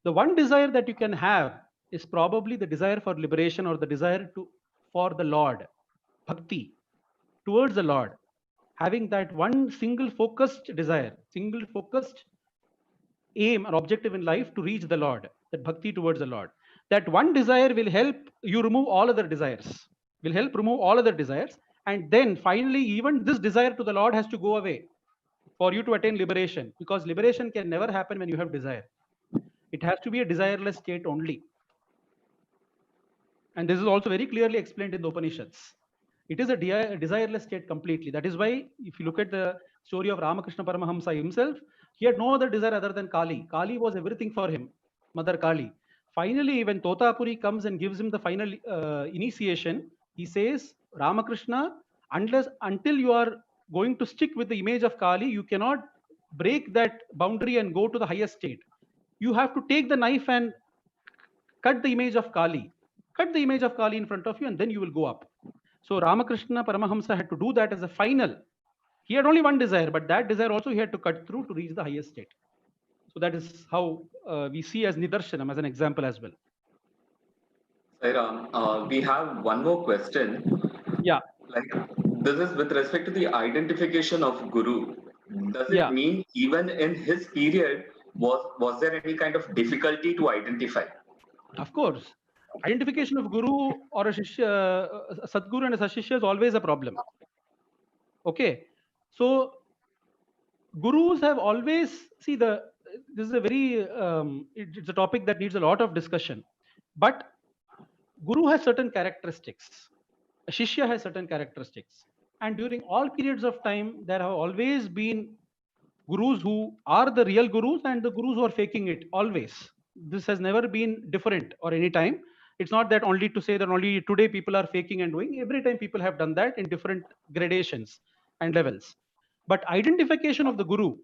the one desire that you can have is probably the desire for liberation or the desire for the Lord, bhakti, towards the Lord. Having that one single focused desire, single focused aim or objective in life to reach the Lord, that bhakti towards the Lord. That one desire will help you remove all other desires, and then finally, even this desire to the Lord has to go away for you to attain liberation, because liberation can never happen when you have desire. It has to be a desireless state only. And this is also very clearly explained in the Upanishads. It is a desireless state completely. That is why, if you look at the story of Ramakrishna Paramahamsa himself, he had no other desire other than Kali. Kali was everything for him, Mother Kali. Finally, when Totapuri comes and gives him the final initiation, he says, Ramakrishna, until you are going to stick with the image of Kali, you cannot break that boundary and go to the highest state. You have to take the knife and cut the image of Kali. Cut the image of Kali in front of you, and then you will go up. So Ramakrishna Paramahamsa had to do that as a final. He had only one desire, but that desire also he had to cut through to reach the highest state. So that is how we see as Nidarshanam, as an example as well. Sai Ram, we have one more question. Yeah. Like, this is with respect to the identification of Guru. Does it mean even in his period, was there any kind of difficulty to identify? Of course. Identification of Guru or a Shishya, Sadguru and a Sashishya is always a problem. Okay. So Gurus have always, this is a very, it's a topic that needs a lot of discussion. But Guru has certain characteristics. A Shishya has certain characteristics. And during all periods of time, there have always been Gurus who are the real Gurus and the Gurus who are faking it, always. This has never been different or any time. It's not that only to say that only today people are faking and doing. Every time people have done that in different gradations and levels. But identification of the Guru,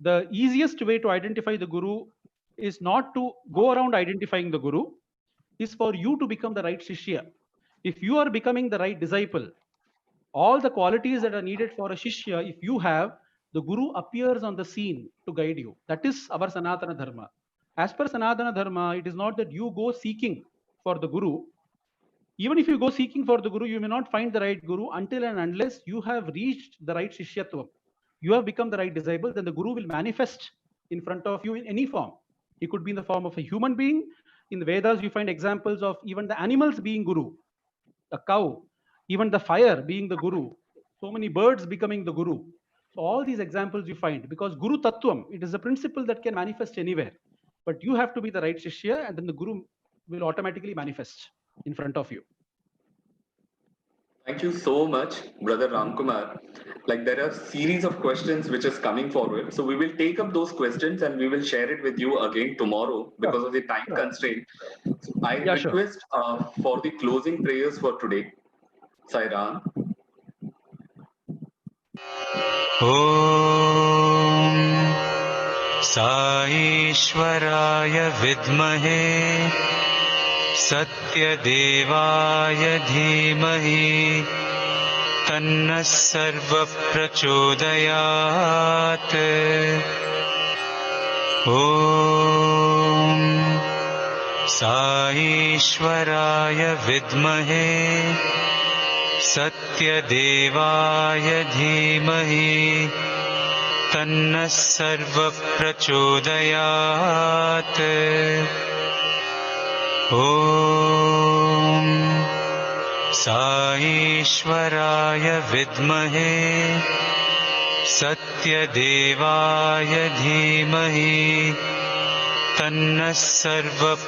the easiest way to identify the Guru is not to go around identifying the Guru, is for you to become the right Shishya. If you are becoming the right disciple, all the qualities that are needed for a Shishya, if you have, the Guru appears on the scene to guide you. That is our Sanatana Dharma. As per Sanatana Dharma, it is not that you go seeking for the Guru. Even if you go seeking for the Guru, you may not find the right Guru until and unless you have reached the right Shishyatva. You have become the right disciple, then the Guru will manifest in front of you in any form. He could be in the form of a human being. In the Vedas, you find examples of even the animals being Guru. a cow, even the fire being the guru, so many birds becoming the guru. So all these examples you find, because Guru Tattvam, it is a principle that can manifest anywhere. But you have to be the right Shishya, and then the Guru will automatically manifest in front of you. Thank you so much, Brother Ramkumar. Like there are series of questions which is coming forward. So we will take up those questions and we will share it with you again tomorrow because of the time constraint. So I Yeah, sure. request for the closing prayers for today. Sai Ram. ॐ साईश्वराय विद्महे सत्यदेवाय धीमहि तन्नः सर्वप्रचोदयात् ॐ साईश्वराय विद्महे सत्यदेवाय धीमहि तन्नः सर्वप्रचोदयात् ॐ साईश्वराय विद्महे सत्यदेवाय धीमहि तन्नः सर्वप्रचोदयात्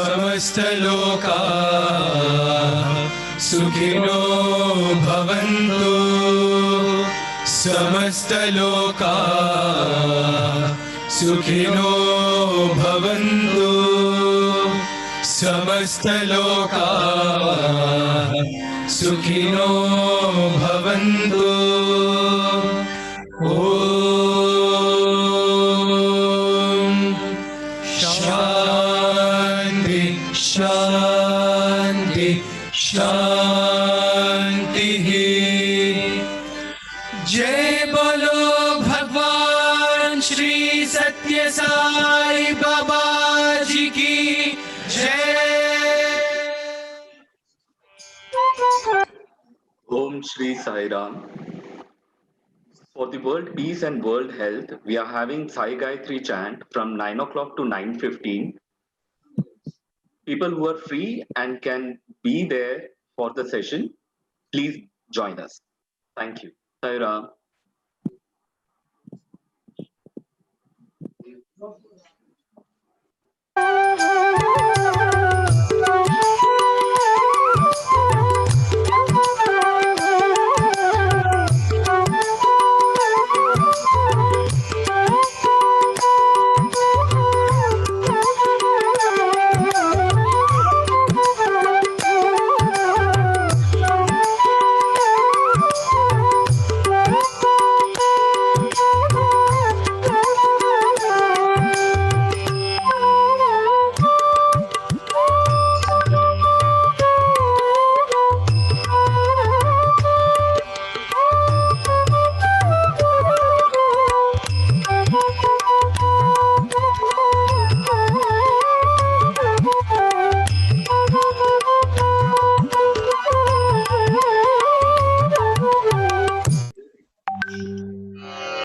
समस्तलोका सुखिनो भवन्तु समस्तलोका सुखिनो भवन्तु समस्तलोका सुखिनो भवन्तु ॐ शान्ति शान्ति शान्तिः जय बोलो भगवान श्री सत्य साई बाबा जी की जय। Om Shri Sai Ram. For the world peace and world health, we are having Sai Gayatri chant from 9 o'clock to 9:15. People who are free and can be there for the session, please join us. Thank you. Sai Ram.